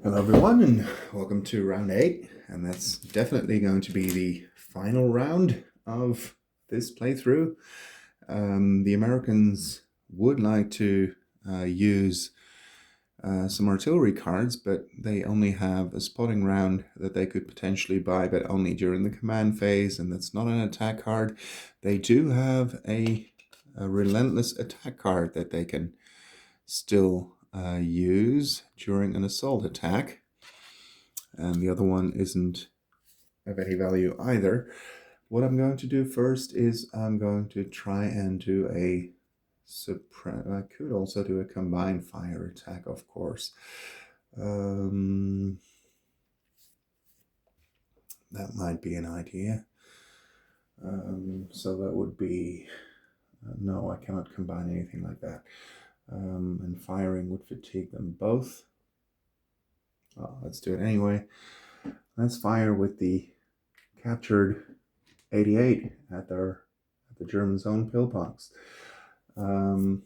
Hello everyone and welcome to round 8, and that's definitely going to be the final round of this playthrough. The Americans would like to use some artillery cards, but they only have a spotting round that they could potentially buy, but only during the command phase, and that's not an attack card. They do have a relentless attack card that they can still use during an assault attack, and the other one isn't of any value either. What I'm going to do first is I'm going to try and do a suppress. I could also do a combined fire attack, of course. That might be an idea. So that would be no, I cannot combine anything like that. And firing would fatigue them both. Let's do it anyway. Let's fire with the captured 88 at the German zone pillbox. Or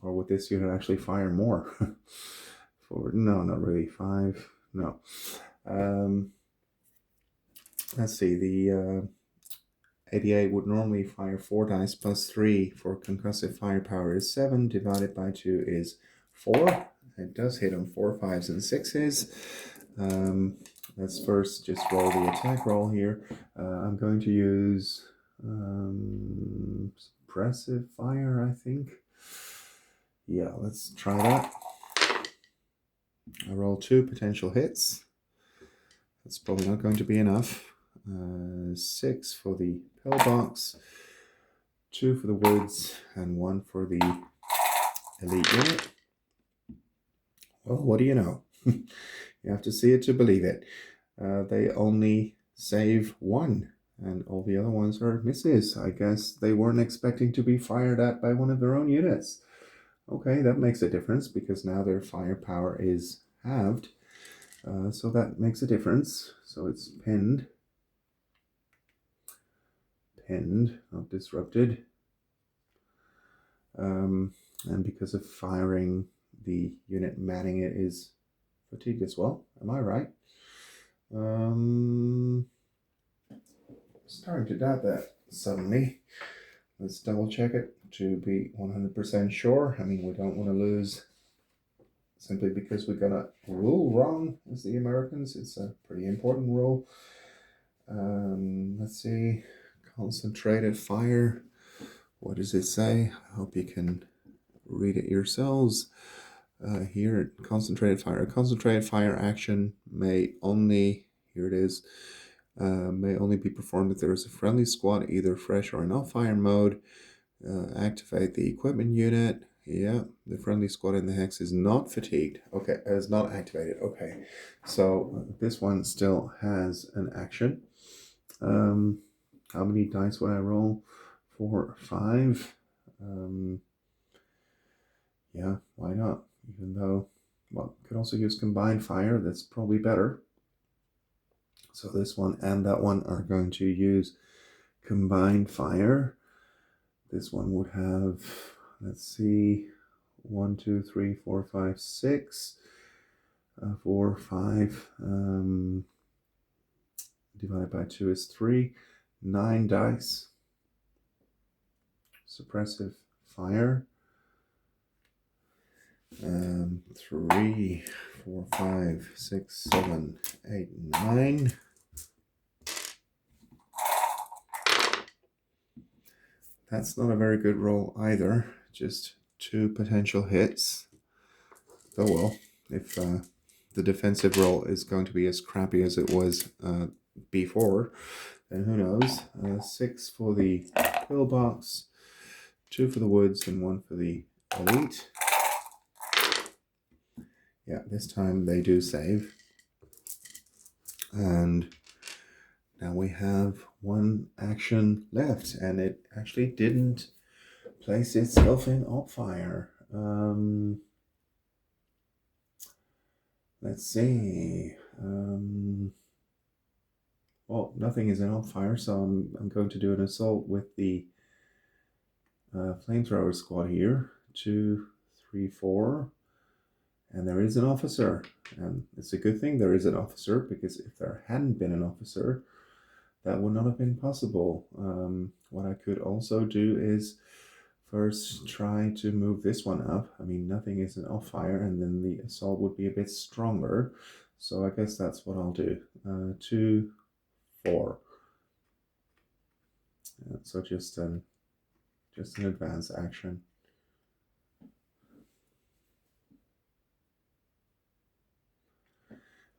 would this unit actually fire more? Forward? No, not really. 5? No. Let's see. The 88 would normally fire 4 dice plus 3 for concussive firepower is 7. Divided by 2 is 4. It does hit on 4, 5s, and 6s. Let's first just roll the attack roll here. I'm going to use suppressive fire, I think. Yeah, let's try that. I roll 2 potential hits. That's probably not going to be enough. 6 for the pillbox, 2 for the woods, and 1 for the elite unit. Well, what do you know? You have to see it to believe it. They only save 1, and all the other ones are misses. I guess they weren't expecting to be fired at by one of their own units. Okay, that makes a difference because now their firepower is halved. So that makes a difference. So it's pinned, not disrupted. And because of firing, the unit manning it is fatigued as well. Am I right? Starting to doubt that suddenly. Let's double check it to be 100% sure. I mean, we don't want to lose simply because we got a rule wrong as the Americans. It's a pretty important rule. Let's see. Concentrated fire. What does it say? I hope you can read it yourselves. Here, concentrated fire. Concentrated fire action may only, here it is, may only be performed if there is a friendly squad, either fresh or in off-fire mode. Activate the equipment unit. Yeah, the friendly squad in the hex is not fatigued. Okay, is not activated. Okay, so this one still has an action. How many dice would I roll? 4, 5. Yeah, why not? Even though, well, could also use combined fire. That's probably better. So this one and that one are going to use combined fire. This one would have, let's see, 1, 2, 3, 4, 5, 6. 4, 5. Divided by 2 is 3. 9 dice. Suppressive fire. 3, 4, 5, 6, 7, 8, 9. That's not a very good roll either. Just 2 potential hits. Oh well, if the defensive roll is going to be as crappy as it was before, then who knows. 6 for the pillbox, 2 for the woods, and 1 for the elite. Yeah, this time they do save. And now we have 1 action left, and it actually didn't place itself in op fire. Let's see. Well, nothing is in op fire, so I'm going to do an assault with the flamethrower squad here. 2, 3, 4. And there is an officer. And it's a good thing there is an officer, because if there hadn't been an officer, that would not have been possible. What I could also do is first try to move this one up. I mean, nothing isn't off fire, and then the assault would be a bit stronger. So I guess that's what I'll do. 2, 4. So just an advance action.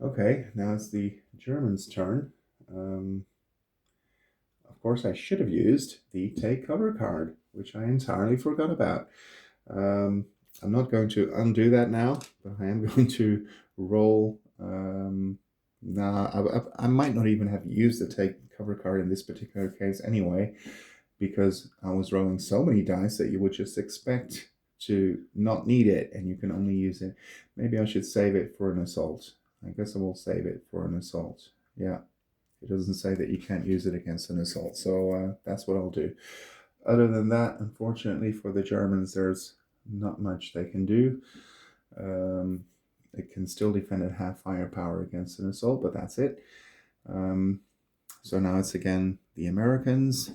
Okay, now it's the Germans' turn. Of course, I should have used the take cover card, which I entirely forgot about. I'm not going to undo that now, but I am going to roll. I might not even have used the take cover card in this particular case anyway, because I was rolling so many dice that you would just expect to not need it, and you can only use it. Maybe I should save it for an assault. I guess I will save it for an assault. Yeah, it doesn't say that you can't use it against an assault, so that's what I'll do. Other than that, unfortunately for the Germans, there's not much they can do. It can still defend at half firepower against an assault, but that's it. So now it's again the Americans.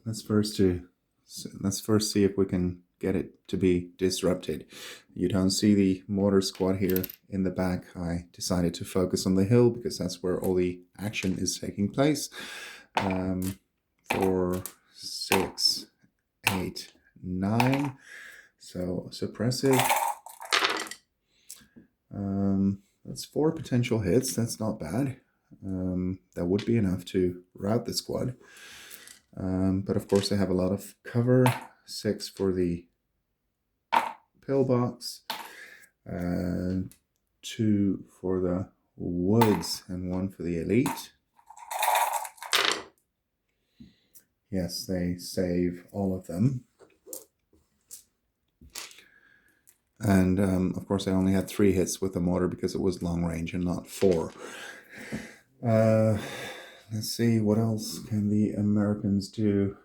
Let's first see if we can get it to be disrupted. You don't see the mortar squad here in the back. I decided to focus on the hill because that's where all the action is taking place. 4, 6, 8, 9. So suppressive. That's 4 potential hits. That's not bad. That would be enough to rout the squad. But of course, they have a lot of cover. 6 for the pillbox, 2 for the woods, and 1 for the elite. Yes, they save all of them. And of course, I only had 3 hits with the mortar because it was long range and not 4. Let's see, what else can the Americans do?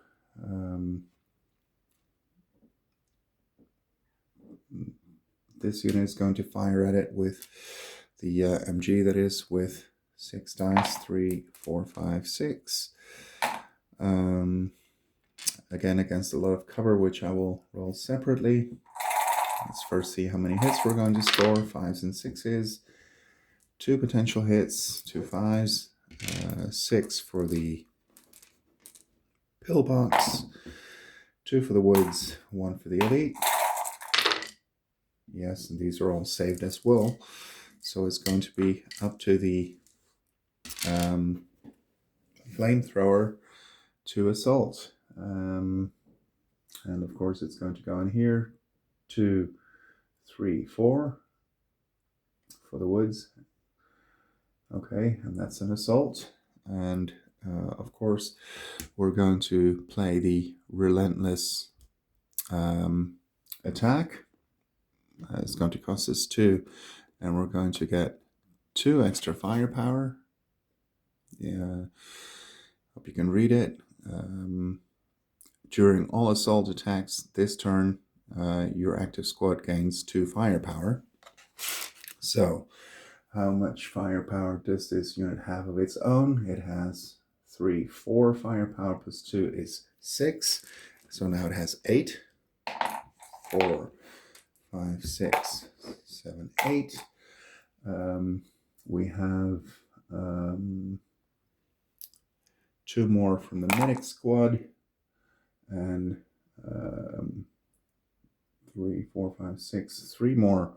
This unit is going to fire at it with the MG, that is, with 6 dice, 3, 4, 5, 6. Again, against a lot of cover, which I will roll separately. Let's first see how many hits we're going to score. 5s and 6s. 2 potential hits, 2 5s. 6 for the pillbox. 2 for the woods, 1 for the elite. Yes, and these are all saved as well. So it's going to be up to the flamethrower to assault. And of course, it's going to go in here. 2, 3, 4 for the woods. Okay, and that's an assault. And of course, we're going to play the relentless attack. It's going to cost us 2, and we're going to get 2 extra firepower. Yeah, hope you can read it. During all assault attacks this turn, your active squad gains 2 firepower. So, how much firepower does this unit have of its own? It has 3, 4 firepower plus 2 is 6. So now it has 8. 4, 5, 6, 7, 8. We have 2 more from the medic squad, and 3, 4, 5, 6, 3 more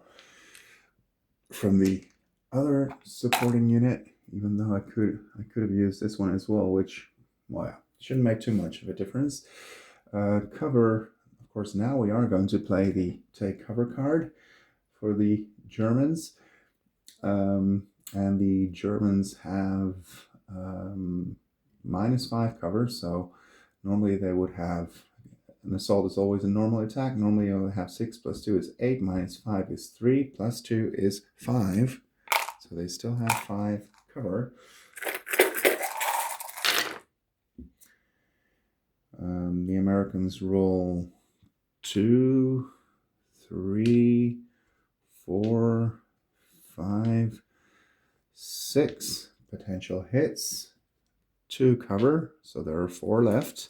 from the other supporting unit, even though I could have used this one as well, which, well, shouldn't make too much of a difference. Cover, of course, now we are going to play the take cover card for the Germans. And the Germans have -5 cover, so normally they would have, an assault is always a normal attack. Normally you only have 6 plus 2 is 8, -5 is 3, plus 2 is 5. So they still have 5 cover. The Americans roll 2, 3, 4, 5, 6 potential hits to cover. So there are 4 left.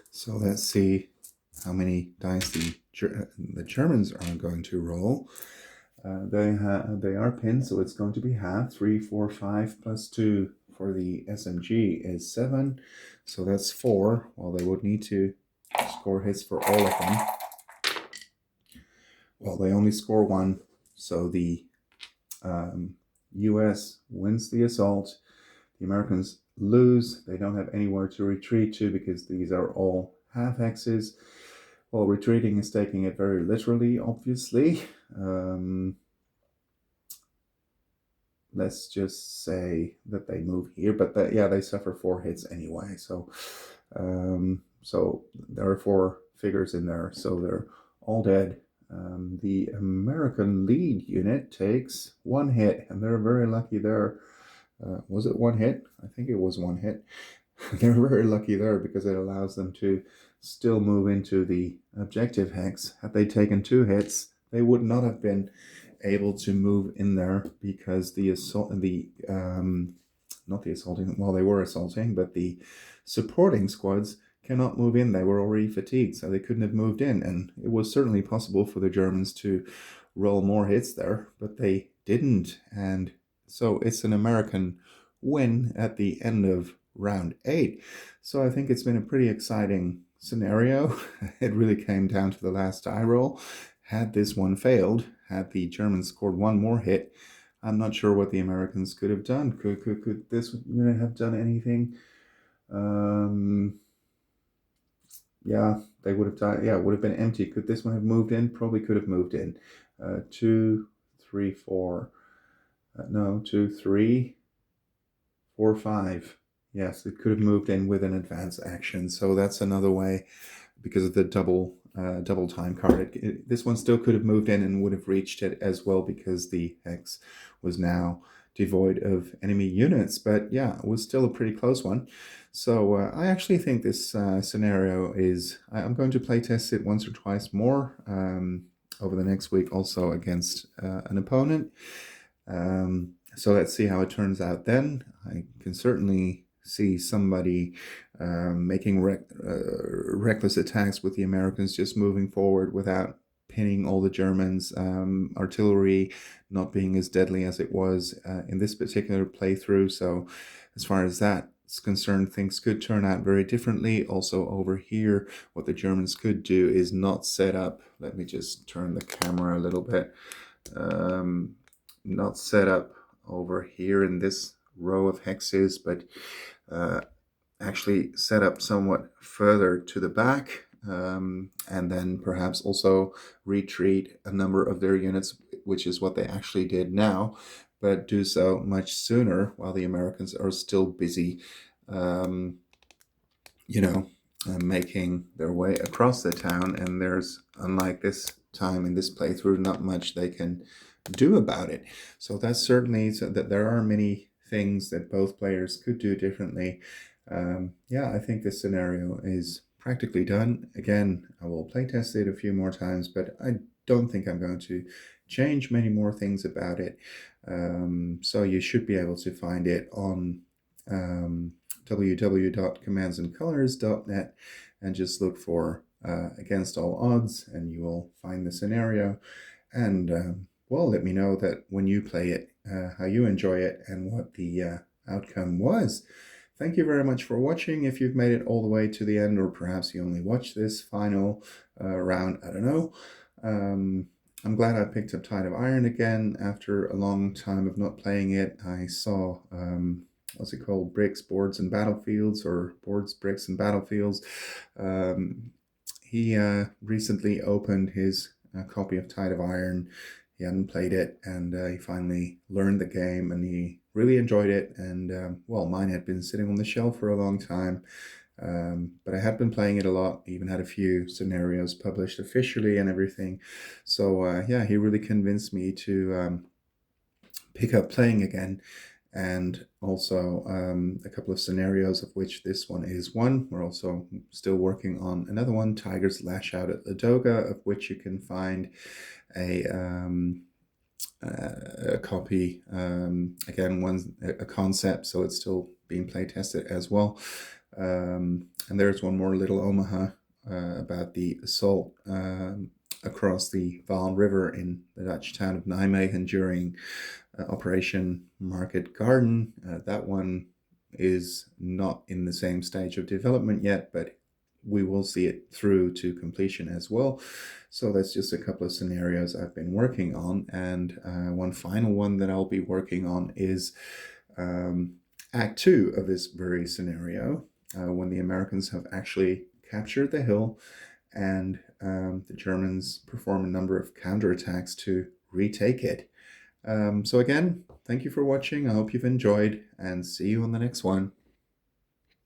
So let's see how many dice the Germans are going to roll. They are pinned, so it's going to be half. 3, 4, 5 plus 2 for the SMG is 7. So that's 4. Well, they would need to score hits for all of them. Well, they only score 1. So the US wins the assault. The Americans lose. They don't have anywhere to retreat to because these are all half hexes. Well, retreating is taking it very literally, obviously. Let's just say that they move here, but they suffer 4 hits anyway. So, so there are 4 figures in there, so they're all dead. The American lead unit takes 1 hit, and they're very lucky there. Was it 1 hit? I think it was 1 hit. They're very lucky there because it allows them to still move into the objective hex. Had they taken 2 hits, they would not have been able to move in there because the not the assaulting, well, they were assaulting, but the supporting squads cannot move in. They were already fatigued, so they couldn't have moved in. And it was certainly possible for the Germans to roll more hits there, but they didn't. And so it's an American win at the end of round 8. So I think it's been a pretty exciting scenario. It really came down to the last die roll. Had this one failed, had the Germans scored 1 more hit, I'm not sure what the Americans could have done. Could this unit have done anything? Yeah, they would have died. Yeah, it would have been empty. Could this one have moved in? Probably could have moved in. 2, 3, 4. No, 2, 3, 4, 5. Yes, it could have moved in with an advance action. So that's another way, because of the double time card. This one still could have moved in and would have reached it as well because the hex was now devoid of enemy units. But yeah, it was still a pretty close one. So I actually think this scenario is, I'm going to play test it once or twice more over the next week, also against an opponent. So let's see how it turns out then. I can certainly see somebody making reckless attacks with the Americans, just moving forward without pinning all the Germans, artillery not being as deadly as it was in this particular playthrough. So as far as that's concerned, things could turn out very differently. Also over here, what the Germans could do is not set up, let me just turn the camera a little bit, not set up over here in this row of hexes, but actually set up somewhat further to the back, and then perhaps also retreat a number of their units, which is what they actually did now, but do so much sooner while the Americans are still busy, making their way across the town. And there's, unlike this time in this playthrough, not much they can do about it. So that's certainly, so that there are many things that both players could do differently. I think this scenario is practically done. Again, I will playtest it a few more times, but I don't think I'm going to change many more things about it. So you should be able to find it on www.commandsandcolors.net and just look for Against All Odds, and you will find the scenario. And let me know that when you play it, how you enjoy it and what the outcome was. Thank you very much for watching. If you've made it all the way to the end, or perhaps you only watched this final round, I don't know. I'm glad I picked up Tide of Iron again after a long time of not playing it. I saw, what's it called? Bricks, Boards, and Battlefields, or Boards, Bricks, and Battlefields. He recently opened his copy of Tide of Iron. He hadn't played it, and he finally learned the game, and he really enjoyed it. And mine had been sitting on the shelf for a long time, but I had been playing it a lot, even had a few scenarios published officially and everything. So he really convinced me to pick up playing again. and also a couple of scenarios, of which this one is one. We're also still working on another one, Tigers Lash Out at Ladoga, of which you can find a copy. Again, one's a concept, so it's still being play tested as well. And there's one more, Little Omaha, about the assault across the Vaal River in the Dutch town of Nijmegen during Operation Market Garden. That one is not in the same stage of development yet, but we will see it through to completion as well. So that's just a couple of scenarios I've been working on. And one final one that I'll be working on is Act 2 of this very scenario, when the Americans have actually captured the hill and the Germans perform a number of counterattacks to retake it. So again, thank you for watching. I hope you've enjoyed, and see you on the next one.